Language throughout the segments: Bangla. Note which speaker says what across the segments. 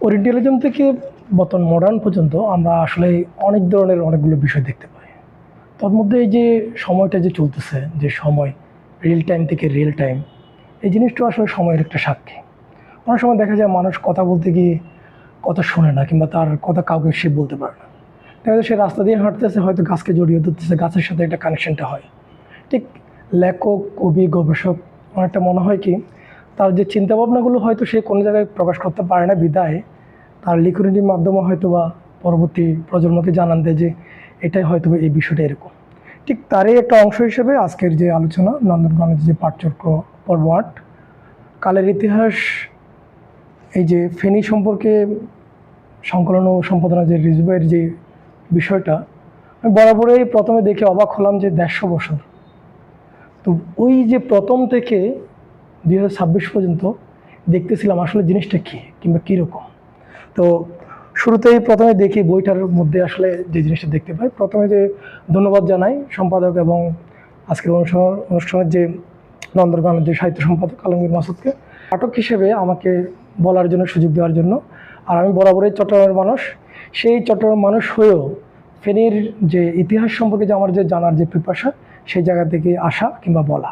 Speaker 1: ওরিয়েন্টালিজম থেকে বর্তমান মডার্ন পর্যন্ত আমরা আসলে অনেক ধরনের অনেকগুলো বিষয় দেখতে পাই। তার মধ্যে এই যে সময়টা যে চলতেছে, যে সময় রিয়েল টাইম থেকে রিয়েল টাইম, এই জিনিসটা আসলে সময়ের একটা সাক্ষী। অনেক সময় দেখা যায় মানুষ কথা বলতে গিয়ে কথা শোনে না, কিংবা তার কথা কাউকে সে বলতে পারে না। দেখা যায় সে রাস্তা দিয়ে হাঁটতেছে, হয়তো গাছকে জড়িয়ে ধরতেছে, গাছের সাথে একটা কানেকশনটা হয়। ঠিক লেখক, কবি, গবেষক অনেকটা মনে হয় কি তার যে চিন্তাভাবনাগুলো হয়তো সে কোনো জায়গায় প্রকাশ করতে পারে না, বিদায় তার লিখনির মাধ্যমে হয়তো বা পরবর্তী প্রজন্মকে জানান দেয় যে এটাই হয়তো এই বিষয়টা এরকম। ঠিক তারই একটা অংশ হিসেবে আজকের যে আলোচনা, নন্দনকাননের যে পাঠচক্র পর্ব ৮, কালের ইতিহাস, এই যে ফেনী সম্পর্কে সংকলন ও সম্পাদনা যে রিজভীর যে বিষয়টা, আমি বরাবরই প্রথমে দেখে অবাক হলাম যে ১৫০ বছর। তো ওই যে প্রথম থেকে ২০২৬ পর্যন্ত দেখতেছিলাম আসলে জিনিসটা কী কিংবা কীরকম। তো শুরুতেই প্রথমে দেখি বইটার মধ্যে আসলে যে জিনিসটা দেখতে পাই, প্রথমে যে ধন্যবাদ জানাই সম্পাদক এবং আজকের অনুষ্ঠানের যে নন্দনকাননের যে সাহিত্য সম্পাদক আলমগীর মাসুদকে পাঠক হিসেবে আমাকে বলার জন্য, সুযোগ দেওয়ার জন্য। আর আমি বরাবরই চট্টগ্রামের মানুষ, সেই চট্টগ্রাম মানুষ হয়েও ফেনীর যে ইতিহাস সম্পর্কে যে আমার যে জানার যে পিপাসা, সেই জায়গা থেকে আসা কিংবা বলা।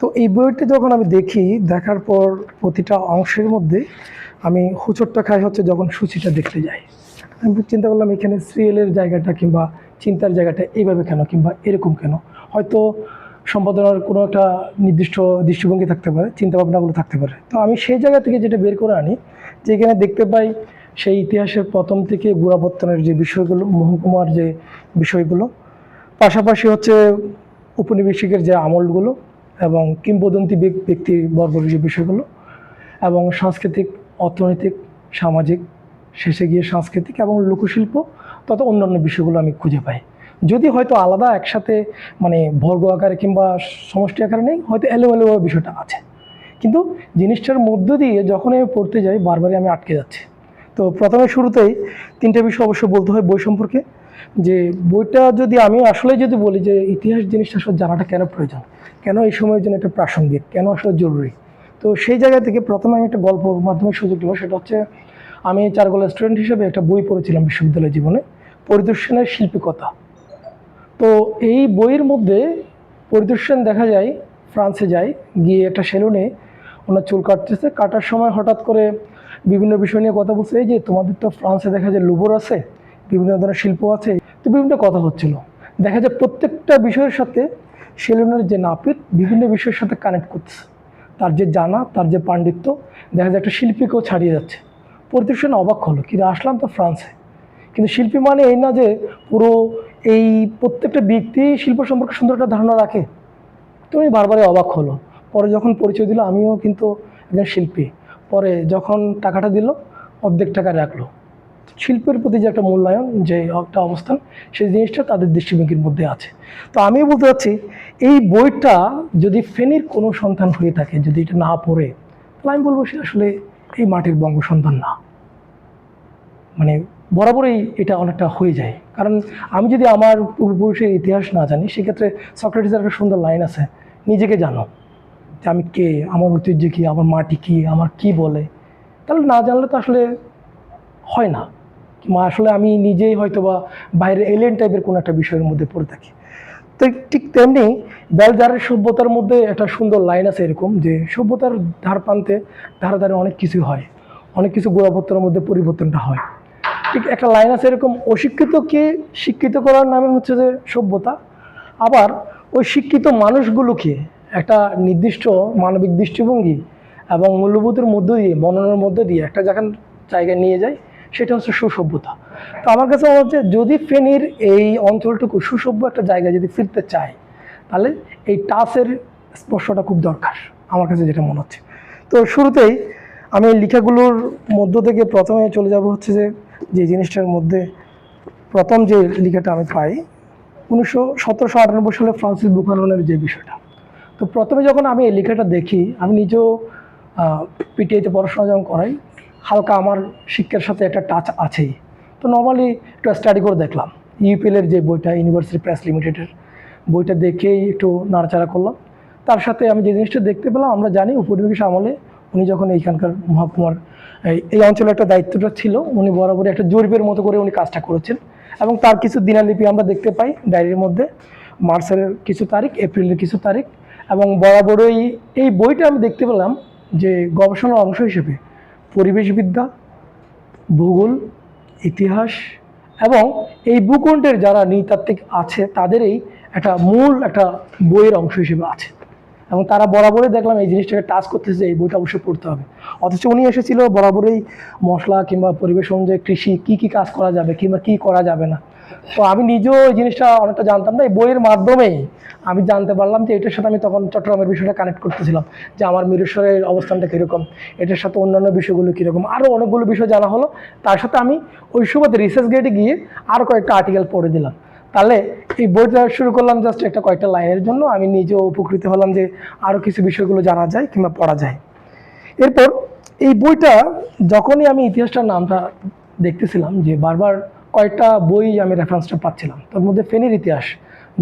Speaker 1: তো এই বইটি যখন আমি দেখি, দেখার পর প্রতিটা অংশের মধ্যে আমি হোঁচটটা খাই হচ্ছে যখন সূচিটা দেখতে যাই। আমি চিন্তা করলাম এখানে সিরিয়ালের জায়গাটা কিংবা চিন্তার জায়গাটা এইভাবে কেন, কিংবা এরকম কেন। হয়তো সম্পাদনার কোনো একটা নির্দিষ্ট দৃষ্টিভঙ্গি থাকতে পারে, চিন্তাভাবনাগুলো থাকতে পারে। তো আমি সেই জায়গা থেকে যেটা বের করে আনি, যে এখানে দেখতে পাই সেই ইতিহাসের প্রথম থেকে গোড়াপত্তনের যে বিষয়গুলো, মহকুমার যে বিষয়গুলো, পাশাপাশি হচ্ছে উপনিবেশিকের যে আমলগুলো এবং কিংবদন্তি ব্যক্তিবর্গের যে বিষয়গুলো, এবং সাংস্কৃতিক, অর্থনৈতিক, সামাজিক, শেষে গিয়ে সাংস্কৃতিক এবং লোকশিল্প তথা অন্যান্য বিষয়গুলো আমি খুঁজে পাই। যদি হয়তো আলাদা একসাথে মানে বর্গ আকারে কিংবা সমষ্টি আকারে নেই, হয়তো এলোমেলো বিষয়টা আছে, কিন্তু জিনিসটার মধ্য দিয়ে যখন আমি পড়তে যাই বারবারই আমি আটকে যাচ্ছি। তো প্রথমে শুরুতেই তিনটে বিষয় অবশ্য বলতে হয় বই সম্পর্কে। যে বইটা যদি আমি আসলে যদি বলি যে ইতিহাস জিনিসটা আসলে জানাটা কেন প্রয়োজন, কেন এই সময়ের জন্য এটা প্রাসঙ্গিক, কেন আসলে জরুরি, তো সেই জায়গা থেকে প্রথমে আমি একটা গল্প মাধ্যমে সুযোগ দেবো। সেটা হচ্ছে আমি চারুকলা স্টুডেন্ট হিসেবে একটা বই পড়েছিলাম বিশ্ববিদ্যালয় জীবনে, পরিদর্শনের শিল্পিকতা। তো এই বইয়ের মধ্যে পরিদর্শন দেখা যায় ফ্রান্সে যায়, গিয়ে একটা সেলুনে ওনার চুল কাটতেছে, কাটার সময় হঠাৎ করে বিভিন্ন বিষয় নিয়ে কথা বলছে, এই যে তোমাদের তো ফ্রান্সে দেখা যায় লুভর আছে, বিভিন্ন ধরনের শিল্প আছে, তো বিভিন্ন কথা হচ্ছিল। দেখা যায় প্রত্যেকটা বিষয়ের সাথে সেলুনের যে নাপিত বিভিন্ন বিষয়ের সাথে কানেক্ট করতেছে, তার যে জানা, তার যে পাণ্ডিত্য, দেখা যায় একটা শিল্পীকেও ছাড়িয়ে যাচ্ছে। পরিদর্শনে অবাক হলো, কিন্তু আসলাম তো ফ্রান্সে, কিন্তু শিল্পী মানে এই না যে পুরো এই প্রত্যেকটা ব্যক্তি শিল্প সম্পর্কে সুন্দর একটা ধারণা রাখে। তুমি বারবারই অবাক হলো। পরে যখন পরিচয় দিল আমিও কিন্তু একজন শিল্পী, পরে যখন টাকাটা দিল অর্ধেক টাকা রাখলো। শিল্পের প্রতি যে একটা মূল্যায়ন, যে একটা অবস্থান, সেই জিনিসটা তাদের দৃষ্টিভঙ্গির মধ্যে আছে। তো আমি বলতে চাচ্ছি এই বইটা যদি ফেনীর কোনো সন্তান হয়ে থাকে, যদি এটা না পড়ে, তাহলে আমি বলবো সে আসলে এই মাটির বঙ্গ সন্তান না। মানে বরাবরই এটা অনেকটা হয়ে যায়। কারণ আমি যদি আমার পূর্বপুরুষের ইতিহাস না জানি, সেক্ষেত্রে সক্রেটিসের একটা সুন্দর লাইন আছে, নিজেকে জানো, যে আমি কে, আমার ঐতিহ্য কী, আমার মাটি কী, আমার কি বলে। তাহলে না জানলে তো আসলে হয় না, কিংবা আসলে আমি নিজেই হয়তো বা বাইরের এলিয়েন টাইপের কোনো একটা বিষয়ের মধ্যে পড়ে থাকি। তো ঠিক তেমনি বেলজারের সভ্যতার মধ্যে একটা সুন্দর লাইন আছে এরকম, যে সভ্যতার ধার প্রান্তে ধারে ধারে অনেক কিছু হয়, অনেক কিছু গোড়াপত্তরের মধ্যে পরিবর্তনটা হয়। ঠিক একটা লাইন আছে এরকম, অশিক্ষিতকে শিক্ষিত করার নামে হচ্ছে যে সভ্যতা, আবার ওই শিক্ষিত মানুষগুলোকে একটা নির্দিষ্ট মানবিক দৃষ্টিভঙ্গি এবং মূল্যবোধের মধ্য দিয়ে, মননের মধ্য দিয়ে একটা জায়গায় নিয়ে যায়, সেটা হচ্ছে সুসভ্যতা। তো আমার কাছে মনে হচ্ছে যদি ফেনীর এই অঞ্চলটুকু সুসভ্য একটা জায়গায় যদি ফিরতে চায়, তাহলে এই টাচের স্পর্শটা খুব দরকার, আমার কাছে যেটা মনে হচ্ছে। তো শুরুতেই আমি লেখাগুলোর মধ্য থেকে প্রথমে চলে যাব হচ্ছে যে জিনিসটার মধ্যে প্রথম যে লেখাটা আমি পাই 1798 সালে ফ্রান্সিস বুকাননের যে বিষয়টা। তো প্রথমে যখন আমি এই লেখাটা দেখি, আমি নিজেও পিটিআইতে পড়াশোনা যখন করাই, হালকা আমার শিক্ষার সাথে একটা টাচ আছেই। তো নর্মালি একটু স্টাডি করে দেখলাম, ইউপিএলের যে বইটা, ইউনিভার্সিটি প্রেস লিমিটেডের বইটা দেখেই একটু নাড়াচাড়া করলাম। তার সাথে আমি যে জিনিসটা দেখতে পেলাম, আমরা জানি উপনিবেশ আমলে উনি যখন এইখানকার মহকুমার এই অঞ্চলের একটা দায়িত্বটা ছিল, উনি বরাবরই একটা জরিপের মতো করে উনি কাজটা করেছেন। এবং তার কিছু দিনালিপি আমরা দেখতে পাই ডায়েরির মধ্যে, মার্চের কিছু তারিখ, এপ্রিলের কিছু তারিখ। এবং বরাবরই এই বইটা আমি দেখতে পেলাম যে গবেষণার অংশ হিসেবে পরিবেশবিদ্যা, ভূগোল, ইতিহাস এবং এই ভূখণ্ডের যারা নৃতাত্ত্বিক আছে তাদেরই একটা মূল একটা বইয়ের অংশ হিসেবে আছে। এবং তারা বরাবরই দেখলাম এই জিনিসটাকে টাচ করতেছে, এই বইটা অবশ্যই পড়তে হবে। অথচ উনি এসেছিল বরাবরই মশলা কিংবা পরিবেশ অনুযায়ী কৃষি কী কাজ করা যাবে কিংবা কী করা যাবে না। তো আমি নিজেও এই জিনিসটা অনেকটা জানতাম না, এই বইয়ের মাধ্যমেই আমি জানতে পারলাম যে এটার সাথে আমি তখন চট্টগ্রামের বিষয়টা কানেক্ট করতেছিলাম যে আমার মিরেশ্বরের অবস্থানটা কীরকম, এটার সাথে অন্যান্য বিষয়গুলো কীরকম, আরও অনেকগুলো বিষয় জানা হলো। তার সাথে আমি ওই সময় রিসার্চ গেটে গিয়ে আরও কয়েকটা আর্টিকেল পড়ে দিলাম। তাহলে এই বইটা শুরু করলাম জাস্ট একটা কয়েকটা লাইনের জন্য, আমি নিজেও উপকৃত হলাম যে আরও কিছু বিষয়গুলো জানা যায় কিংবা পড়া যায়। এরপর এই বইটা যখনই আমি ইতিহাসটার নামটা দেখতেছিলাম যে বারবার কয়েকটা বই আমি রেফারেন্সটা পাচ্ছিলাম, তার মধ্যে ফেনীর ইতিহাস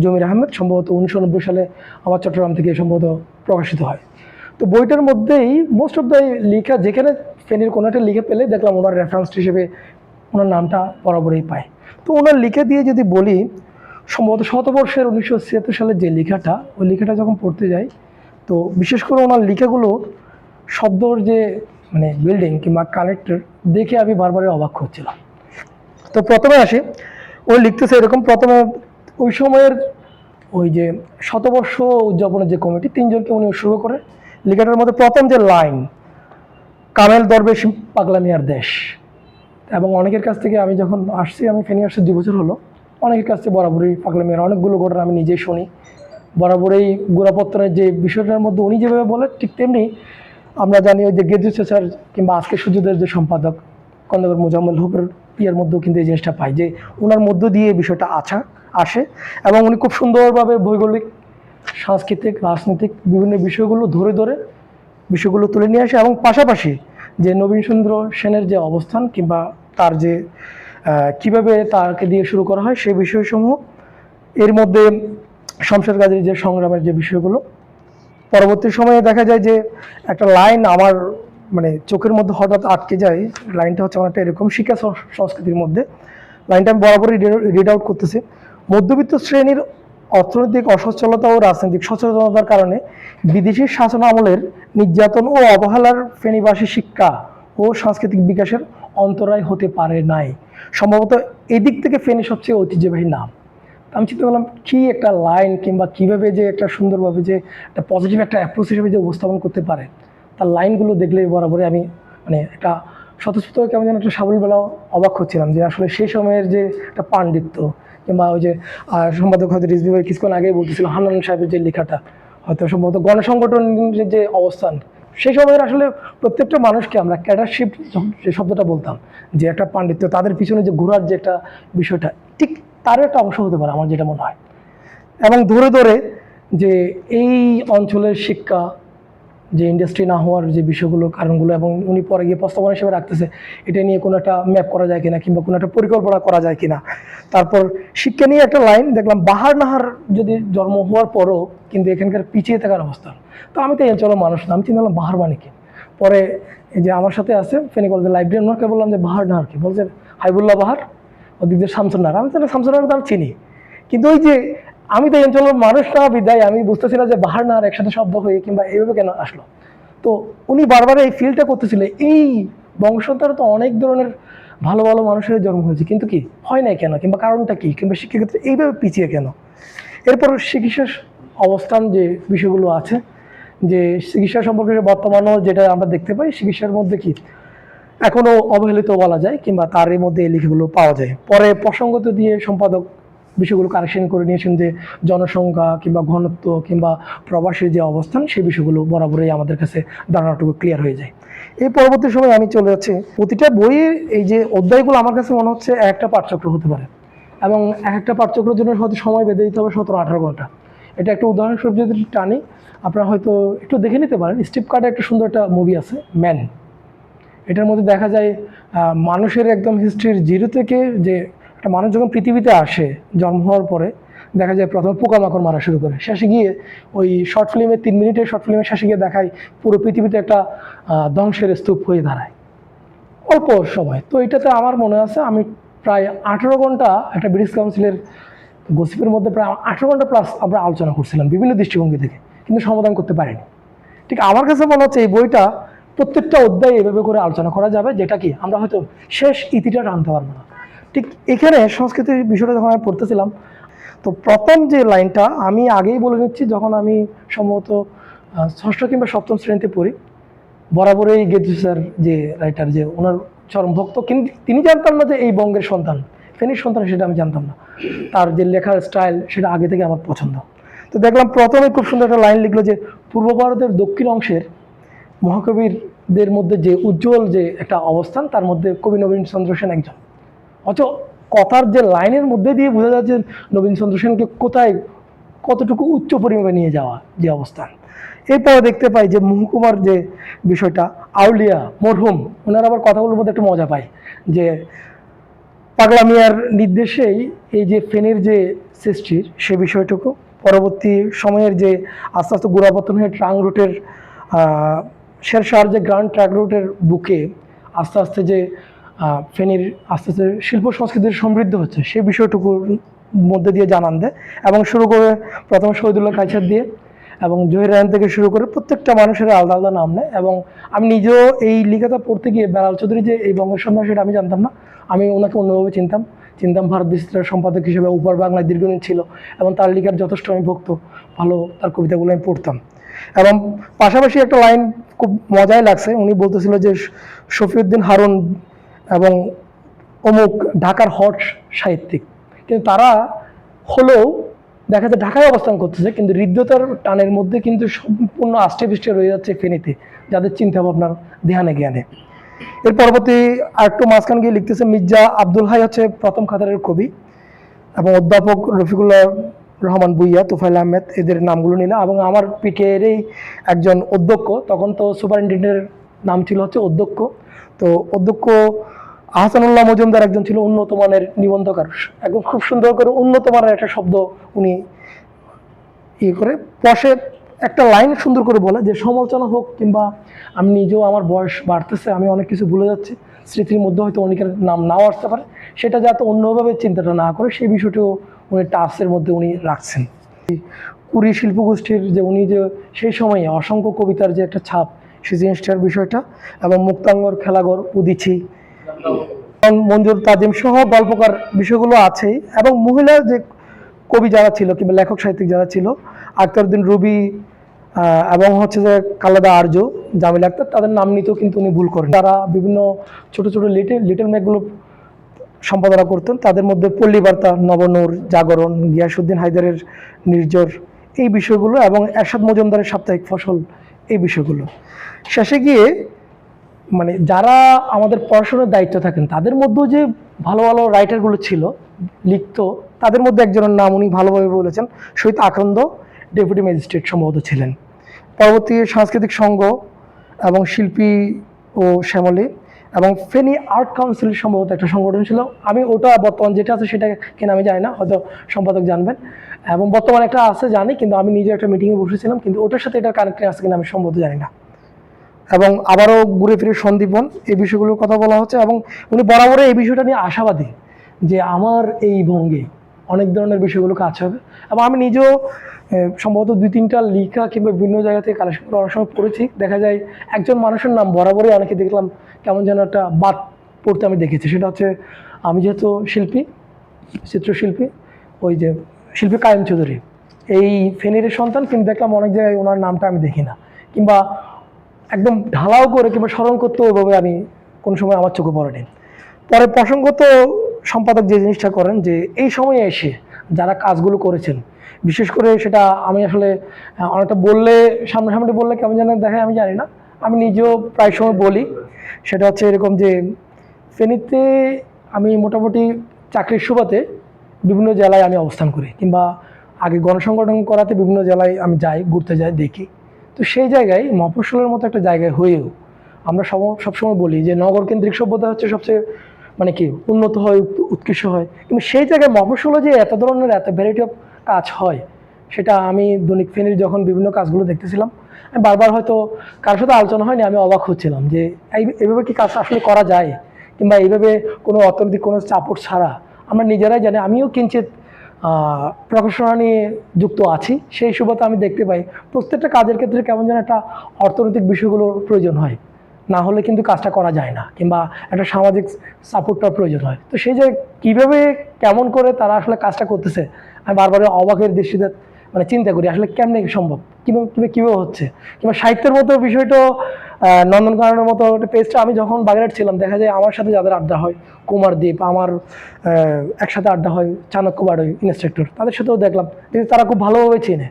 Speaker 1: জমির আহমেদ সম্ভবত 1990 সালে আমার চট্টগ্রাম থেকে সম্ভবত প্রকাশিত হয়। তো বইটার মধ্যেই মোস্ট অফ দ্য লেখা, যেখানে ফেনীর কোনো একটা লিখে পেলে দেখলাম ওনার রেফারেন্স হিসেবে ওনার নামটা বরাবরই পায়। তো ওনার লিখে দিয়ে যদি বলি, সম্ভবত শতবর্ষের 1976 সালের যে লেখাটা, ওই লেখাটা যখন পড়তে যাই, তো বিশেষ করে ওনার লেখাগুলো শব্দর যে মানে বিল্ডিং কিংবা কানেক্টর দেখে আমি বারবারই অবাক হচ্ছিলাম। তো প্রথমে আসি, ওই লিখতেছে এরকম, প্রথমে ওই সময়ের ওই যে শতবর্ষ উদযাপনের যে কমিটি, তিনজনকে উনি শুরু করে লেখাটার মধ্যে প্রথম যে লাইন, কামেল দরবেশ পাগলা মিয়ার দেশ। এবং অনেকের কাছ থেকে আমি যখন আসছি, আমি ফেনী আসছি 2 বছর হলো, অনেকের কাছ থেকে বরাবরই পাগলা মিয়ার অনেকগুলো ঘটনা আমি নিজেই শুনি। বরাবরই গোড়াপত্তনের যে বিষয়টার মধ্যে উনি যেভাবে বলে, ঠিক তেমনি আমরা জানি ওই যে গেজু চেচার কিংবা আজকে সূর্যদের যে সম্পাদক খন্দকার মোজাম্মেল হকের ইয়ের মধ্যেও কিন্তু এই জিনিসটা পাই যে ওনার মধ্য দিয়ে এই বিষয়টা আসে। এবং উনি খুব সুন্দরভাবে ভৌগোলিক, সাংস্কৃতিক, রাজনৈতিক বিভিন্ন বিষয়গুলো ধরে ধরে বিষয়গুলো তুলে নিয়ে আসে। এবং পাশাপাশি যে নবীন চন্দ্র সেনের যে অবস্থান কিংবা তার যে কীভাবে তাকে দিয়ে শুরু করা হয় সেই বিষয়সমূহ, এর মধ্যে শমশের গাজীর যে সংগ্রামের যে বিষয়গুলো, পরবর্তী সময়ে দেখা যায় যে একটা লাইন আমার মানে চোখের মধ্যে হঠাৎ আটকে যায়। লাইনটা হচ্ছে অনেকটা এরকম, শিক্ষা সংস্কৃতির মধ্যে লাইনটা আমি বরাবরই রিড আউট করতেছি। মধ্যবিত্ত শ্রেণীর অর্থনৈতিক অসচ্ছলতা ও রাজনৈতিক সচেতনতার কারণে বিদেশি শাসন আমলের নির্যাতন ও অবহেলার ফেনীবাসী শিক্ষা ও সাংস্কৃতিক বিকাশের অন্তরায় হতে পারে নাই। সম্ভবত এই দিক থেকে ফেনী সবচেয়ে ঐতিহ্যবাহী নাম। আমি চিন্তা করলাম কী একটা লাইন কিংবা কীভাবে যে একটা সুন্দরভাবে যে একটা পজিটিভ একটা অ্যাপ্রোচ হিসেবে যে উপস্থাপন করতে পারে, তার লাইনগুলো দেখলেই বরাবরই আমি মানে একটা স্বতঃস্ফূর্ত কেমন যেন একটা সাবলীলবেলাও অবাক হচ্ছিলাম যে আসলে সেই সময়ের যে একটা পাণ্ডিত্য কিংবা ওই যে সম্পাদক হয়তো রিজভি ভাই কিছুক্ষণ আগেই বলতেছিল হান্নান সাহেবের যে লেখাটা, হয়তো সম্ভবত গণসংগঠনের যে অবস্থান, সেই সময়ের আসলে প্রত্যেকটা মানুষকে আমরা ক্যাডারশিপ যে শব্দটা বলতাম, যে একটা পাণ্ডিত্য, তাদের পিছনে যে ঘোরার যে একটা বিষয়টা, ঠিক তারও একটা অংশ হতে পারে আমার যেটা মনে হয়। এবং ধরে ধরে যে এই অঞ্চলের শিক্ষা, যে ইন্ডাস্ট্রি না হওয়ার যে বিষয়গুলো, কারণগুলো, এবং উনি পরে গিয়ে প্রস্তাবনা হিসেবে রাখতেছে এটা নিয়ে কোনো একটা ম্যাপ করা যায় কিনা কিংবা কোনো একটা পরিকল্পনা করা যায় কিনা। তারপর শিক্ষা নিয়ে একটা লাইন দেখলাম, বাহার নাহার যদি জন্ম হওয়ার পরও কিন্তু এখানকার পিছিয়ে থাকার অবস্থা। তো আমি তো এই অঞ্চলের মানুষ না, আমি চিন্তা করলাম বাহার মানে কি। পরে এই যে আমার সাথে আছে ফেনী কলেজের লাইব্রেরি, ওনাকে বললাম যে বাহার নাহার কি, বলছে হাইবুল্লাহ বাহার, ওদিক দিয়ে শামসুন্নাহার। আমি তাহলে শামসুন্নাহার আমি চিনি, কিন্তু ওই যে আমি তো এই অঞ্চলের মানুষ না বিদায় আমি বুঝতেছিলাম যে বাহার নাহার একসাথে শব্দ হয়ে কিংবা এইভাবে কেন আসলো। তো উনি বারবার এই ফিলটা করতেছিল, এই বংশধরে তো অনেক ধরনের ভালো ভালো মানুষের জন্ম হয়েছে, কিন্তু কি হয় নাই কেন, কিংবা কারণটা কি, কিংবা শিক্ষাক্ষেত্রে এইভাবে পিছিয়ে কেন। এরপর চিকিৎসার অবস্থান যে বিষয়গুলো আছে, যে চিকিৎসা সম্পর্কে বর্তমানেও যেটা আমরা দেখতে পাই, চিকিৎসার মধ্যে কি এখনও অবহেলিত বলা যায় কিংবা তার মধ্যে এই লেখাগুলো পাওয়া যায়। পরে প্রসঙ্গত দিয়ে সম্পাদক বিষয়গুলো কারেকশন করে নিয়েছেন যে জনসংখ্যা কিংবা ঘনত্ব কিংবা প্রবাসের যে অবস্থান, সেই বিষয়গুলো বরাবরই আমাদের কাছে ধারণাটুকু ক্লিয়ার হয়ে যায়। এই পরবর্তী সময় আমি চলে যাচ্ছি, প্রতিটা বইয়ের এই যে অধ্যায়গুলো আমার কাছে মনে হচ্ছে একটা পাঠচক্র হতে পারে, এবং একটা পাঠচক্রের জন্য হয়তো সময় বেঁধে দিতে হবে 17-18 ঘন্টা। এটা একটা উদাহরণস্বরূপ যদি টানি, আপনারা হয়তো একটু দেখে নিতে পারেন, স্টিভ কার্ডে একটা সুন্দর একটা মুভি আছে ম্যান। এটার মধ্যে দেখা যায় মানুষের একদম হিস্ট্রির জিরো থেকে, যে একটা মানুষ যখন পৃথিবীতে আসে জন্ম হওয়ার পরে, দেখা যায় প্রথমে পোকামাকড় মারা শুরু করে, শেষে গিয়ে ওই শর্ট ফিল্মে 3 মিনিটের শর্ট ফিল্মের শেষে গিয়ে দেখায় পুরো পৃথিবীতে একটা ধ্বংসের স্তূপ হয়ে দাঁড়ায় অল্প সময়। তো এটাতে আমার মনে আছে আমি প্রায় 18 ঘন্টা একটা ব্রিটিশ কাউন্সিলের গসিপের মধ্যে প্রায় 18 ঘন্টা প্লাস আমরা আলোচনা করছিলাম বিভিন্ন দৃষ্টিভঙ্গি থেকে, কিন্তু সমাধান করতে পারিনি। ঠিক আমার কাছে মনে হচ্ছে এই বইটা প্রত্যেকটা অধ্যায় এভাবে করে আলোচনা করা যাবে, যেটা কি আমরা হয়তো শেষ ইতিটা টানতে পারবো না। ঠিক এখানে সংস্কৃতির বিষয়টা যখন আমি পড়তেছিলাম, তো প্রথম যে লাইনটা আমি আগেই বলে নিচ্ছি, যখন আমি সম্ভবত ষষ্ঠ কিংবা সপ্তম শ্রেণীতে পড়ি, বরাবরই গেদু স্যার যে রাইটার, যে ওনার চরম ভক্ত, কিন্তু তিনি জানতাম না যে এই বঙ্গের সন্তান, ফেনীর সন্তান, সেটা আমি জানতাম না। তার যে লেখার স্টাইল সেটা আগে থেকে আমার পছন্দ। তো দেখলাম প্রথমে খুব সুন্দর একটা লাইন লিখলো যে পূর্ব ভারতের দক্ষিণ অংশের মহাকবিদের মধ্যে যে উজ্জ্বল যে একটা অবস্থান, তার মধ্যে কবি নবীনচন্দ্র সেন একজন। অথচ কথার যে লাইনের মধ্যে দিয়ে বোঝা যাচ্ছে নবীনচন্দ্র সেনকে কোথায় কতটুকু উচ্চ পরিমাণে নিয়ে যাওয়া যে অবস্থান। এরপরে দেখতে পাই যে মহকুমার যে বিষয়টা, আউলিয়া মরহুম, ওনার আবার কথাগুলোর মধ্যে একটু মজা পাই যে পাগলা মিয়ার নির্দেশেই এই যে ফেনীর যে সৃষ্টির সে বিষয়টুকু, পরবর্তী সময়ের যে আস্তে আস্তে গোড়াপত্তন হয়ে ট্রাং রুটের শেরশাহর যে গ্র্যান্ড ট্রাক রুটের বুকে আস্তে আস্তে যে ফেনীর আস্তে আস্তে শিল্প সংস্কৃতির সমৃদ্ধ হচ্ছে, সেই বিষয়টুকুর মধ্যে দিয়ে জানান দেয়। এবং শুরু করে প্রথমে শহীদুল্লাহ কায়সার দিয়ে এবং জহির রায়হান থেকে শুরু করে প্রত্যেকটা মানুষের আলাদা আলাদা নাম নেয়। এবং আমি নিজেও এই লেখাটা পড়তে গিয়ে বেলাল চৌধুরী যে এই বঙ্গের সন্তান সেটা আমি জানতাম না, আমি ওনাকে অন্যভাবে চিনতাম ভারত বিস্তারের সম্পাদক হিসেবে উপর বাংলায় দীর্ঘদিন ছিল, এবং তার লেখার যথেষ্ট আমি ভক্ত, ভালো তার কবিতাগুলো আমি পড়তাম। এবং পাশাপাশি একটা লাইন খুব মজাই লাগছে, উনি বলতেছিল যে শফিউদ্দিন হারুন এবং অমুক ঢাকার হট সাহিত্যিক, কিন্তু তারা হলেও দেখা যায় ঢাকায় অবস্থান করতেছে, কিন্তু হৃদ্যতার টানের মধ্যে কিন্তু সম্পূর্ণ আষ্টে পৃষ্ঠে রয়ে যাচ্ছে ফেনীতে, যাদের চিন্তা ভাবনার ধ্যানে জ্ঞানে। এর পরবর্তী আরেকটু মাঝখান গিয়ে লিখতেছে মির্জা আব্দুল হাই হচ্ছে প্রথম কাতারের কবি, এবং অধ্যাপক রফিকুল্লাহ রহমান বুইয়া, তোফাইল আহমেদ, এদের নামগুলো নিলে। এবং আমার পিটিআইয়েরই একজন অধ্যক্ষ, তখন তো সুপারিনটেন্ডেন্টের নাম ছিল হচ্ছে অধ্যক্ষ, তো অধ্যক্ষ আহসানুল্লাহ মজুমদার একজন ছিল উন্নত মানের নিবন্ধকার, একদম খুব সুন্দর করে উন্নত মানের একটা শব্দ উনি ইয়ে করে পশে একটা লাইন সুন্দর করে বলে যে সমালোচনা হোক কিংবা আমি নিজেও, আমার বয়স বাড়তেছে, আমি অনেক কিছু ভুলে যাচ্ছি, স্মৃতির মধ্যে হয়তো অনেকের নাম নাও আসতে পারে, সেটা যাতে অন্যভাবে চিন্তাটা না করে সেই বিষয়টিও উনি টাচের মধ্যে উনি রাখছেন। কুড়ি শিল্পগোষ্ঠীর যে উনি যে সেই সময়ে অসংখ্য কবিতার যে একটা ছাপ, সেই জিনিসটার বিষয়টা, এবং মুক্তাঙ্গর, খেলাঘর, উদিচি, মঞ্জুর তাজিম সহ গল্পকার বিষয়গুলো আছেই। এবং মহিলা যে কবি যারা ছিল কিংবা লেখক সাহিত্যিক যারা ছিল, আখতারউদ্দিন রুবি এবং হচ্ছে যে কালাদা আর্য, জামিল আক্তার, তাদের নাম নিতেও কিন্তু উনি ভুল করেন। তারা বিভিন্ন ছোট ছোট লিটল ম্যাগগুলো সম্পাদনা করতেন, তাদের মধ্যে পল্লীবার্তা, নবনূর, জাগরণ, গিয়াসউদ্দিন হায়দারের নির্ঝর, এই বিষয়গুলো, এবং এরশাদ মজুমদারের সাপ্তাহিক ফসল, এই বিষয়গুলো। শেষে গিয়ে মানে যারা আমাদের পড়াশোনার দায়িত্ব থাকেন তাদের মধ্যেও যে ভালো ভালো রাইটারগুলো ছিল লিখতো, তাদের মধ্যে একজনের নাম উনি ভালোভাবে বলেছেন, শহীদ আকন্দ, ডেপুটি ম্যাজিস্ট্রেট সম্ভবত ছিলেন। পরবর্তী সাংস্কৃতিক সংঘ এবং শিল্পী ও শ্যামলী এবং ফেনী আর্ট কাউন্সিল সম্ভবত একটা সংগঠন ছিল, আমি ওটা বর্তমান যেটা আছে সেটা কিনা আমি জানি না, হয়তো সম্পাদক জানবেন। এবং বর্তমানে একটা আছে জানি, কিন্তু আমি নিজে একটা মিটিংয়ে বসেছিলাম, কিন্তু ওটার সাথে এটার কানেক্টেড আছে কিনা আমি সম্ভবত জানি না। এবং আবারও ঘুরে ফিরে সন্দীপন, এই বিষয়গুলোর কথা বলা হচ্ছে। এবং উনি বরাবরই এই বিষয়টা নিয়ে আশাবাদী যে আমার এই ভঙ্গি অনেক ধরনের বিষয়গুলো কাজ হবে। এবং আমি নিজেও সম্ভবত 2-3টা লেখা কিংবা বিভিন্ন জায়গা থেকে কালেকশন করে অনেক সময় পড়েছি, দেখা যায় একজন মানুষের নাম বরাবরই অনেকে দেখলাম কেমন যেন একটা বাদ পড়তে আমি দেখেছি। সেটা হচ্ছে, আমি যেহেতু শিল্পী, চিত্রশিল্পী, ওই যে শিল্পী কায়েম চৌধুরী, এই ফেনীর সন্তান, কিন্তু দেখলাম অনেক জায়গায় ওনার নামটা আমি দেখি না, কিংবা একদম ঢালাও করে কিংবা স্মরণ করতে ওইভাবে আমি কোনো সময় আমার চোখে পড়েনি। পরে প্রসঙ্গত সম্পাদক যে জিনিসটা করেন যে এই সময়ে এসে যারা কাজগুলো করেছেন, বিশেষ করে সেটা আমি আসলে অনেকটা বললে, সামনাসামনি বললে কেমন যেন দেখে আমি জানি না, আমি নিজেও প্রায় সময় বলি, সেটা হচ্ছে এরকম যে ফেনীতে আমি মোটামুটি চাকরির সুবাদে বিভিন্ন জেলায় আমি অবস্থান করি, কিংবা আগে গণসংগঠন করাতে বিভিন্ন জেলায় আমি যাই, ঘুরতে যাই, দেখি। তো সেই জায়গায় মফস্বলের মতো একটা জায়গায় হয়েও আমরা সবসময় বলি যে নগর কেন্দ্রিক সভ্যতা হচ্ছে সবচেয়ে মানে কি উন্নত হয়, উৎকৃষ্ট হয়, কিন্তু সেই জায়গায় মফস্বলে যে এত ধরনের এত ভ্যারাইটি অফ কাজ হয় সেটা আমি দৈনিক ফেনীর যখন বিভিন্ন কাজগুলো দেখতেছিলাম, আমি বারবার হয়তো কারোর সাথে আলোচনা হয়নি, আমি অবাক হচ্ছিলাম যে এইভাবে কি কাজ আসলে করা যায়, কিংবা এইভাবে কোনো অর্থনৈতিক কোনো সাপোর্ট ছাড়া আমরা নিজেরাই জানি। আমিও কিঞ্চিত প্রকাশনা নিয়ে যুক্ত আছি, সেই সুবাদে আমি দেখতে পাই প্রত্যেকটা কাজের ক্ষেত্রে কেমন যেন একটা অর্থনৈতিক বিষয়গুলোর প্রয়োজন হয়, না হলে কিন্তু কাজটা করা যায় না, কিংবা একটা সামাজিক সাপোর্টটার প্রয়োজন হয়। তো সেই যে কীভাবে কেমন করে তারা আসলে কাজটা করতেছে, আমি বারবার অবাকের দৃষ্টিতে মানে চিন্তা করি আসলে কেমনে সম্ভব, কীভাবে হচ্ছে। কিংবা সাহিত্যের মতো বিষয়টা নন্দনকাননের মতো একটা পেজটা আমি যখন বাগেরহাট ছিলাম, দেখা যায় আমার সাথে যাদের আড্ডা হয়, কুমারদ্বীপ, আমার একসাথে আড্ডা হয় চাণক্য বাড়ই ইনস্ট্রাক্টর, তাদের সাথেও দেখলাম যে তারা খুব ভালোভাবে চেনে,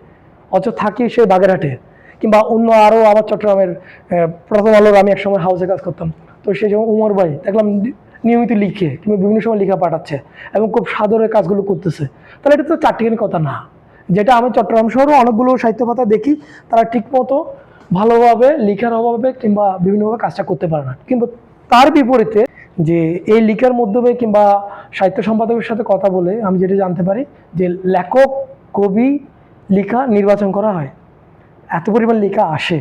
Speaker 1: অথচ থাকি সে বাগেরহাটে। কিংবা অন্য আরও আমার চট্টগ্রামের প্রথম আলোর আমি একসময় হাউসে কাজ করতাম, তো সেই সময় উমর ভাই দেখলাম নিয়মিত লিখে কিংবা বিভিন্ন সময় লেখা পাঠাচ্ছে এবং খুব সাদরে কাজগুলো করতেছে। তাহলে এটা তো চারটিখানি কথা না, যেটা আমি চট্টগ্রাম শহরে অনেকগুলো সাহিত্য পাতা দেখি তারা ঠিকমতো ভালোভাবে লেখার অভাবে কিংবা বিভিন্নভাবে কাজটা করতে পারে না। কিন্তু তার বিপরীতে যে এই লেখার মাধ্যমে কিংবা সাহিত্য সম্পাদকের সাথে কথা বলে আমি যেটা জানতে পারি যে লেখক কবি লেখা নির্বাচন করা হয়, এত পরিমাণ লেখা আসে,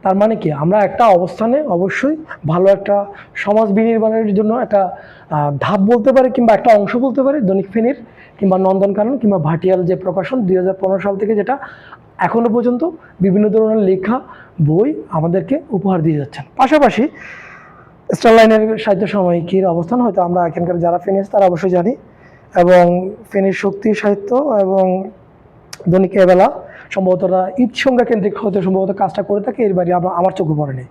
Speaker 1: তার মানে কি আমরা একটা অবস্থানে অবশ্যই ভালো একটা সমাজ বিনির্মাণের জন্য একটা ধাপ বলতে পারি কিংবা একটা অংশ বলতে পারি দৈনিক ফেনীর কিংবা নন্দনকানন কিংবা ভাটিয়াল যে প্রকাশন 2015 সাল থেকে যেটা এখনো পর্যন্ত বিভিন্ন ধরনের লেখা বই আমাদেরকে উপহার দিয়ে যাচ্ছেন। পাশাপাশি স্টারলাইনের সাহিত্য সাময়িকীর অবস্থান হয়তো আমরা এখানকার যারা ফেনীর তারা অবশ্যই জানি, এবং ফেনীর শক্তি সাহিত্য এবং দৈনিক এবেলা সম্ভবত ঈদ সংজ্ঞা কেন্দ্রিক হয়তো সম্ভবত কাজটা করে থাকে, এর বাইরে আমার চোখে পড়েনি।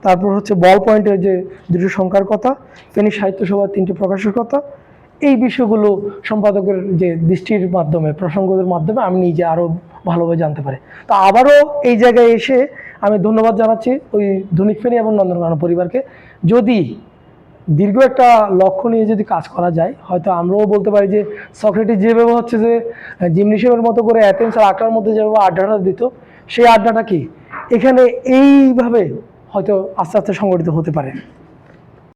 Speaker 1: তারপর হচ্ছে বল পয়েন্টের যে দুটো সংখ্যার কথা, ফেনী সাহিত্য সভার 3টি প্রকাশের কথা, এই বিষয়গুলো সম্পাদকের যে দৃষ্টির মাধ্যমে প্রসঙ্গের মাধ্যমে আমি নিজে আরও ভালোভাবে জানতে পারি। তো আবারও এই জায়গায় এসে আমি ধন্যবাদ জানাচ্ছি ওই দৈনিক ফেনী এবং নন্দনকানন পরিবারকে। যদি দীর্ঘ একটা লক্ষ্য নিয়ে যদি কাজ করা যায়, হয়তো আমরাও বলতে পারি যে সক্রেটিস যেভাবে হচ্ছে যে জিমনেশিয়ামের মতো করে অ্যাথেন্স আর আক্রার মধ্যে যেভাবে আড্ডাটা দিত, সেই আড্ডাটা কি এখানে এইভাবে হয়তো আস্তে আস্তে সংগঠিত হতে পারে।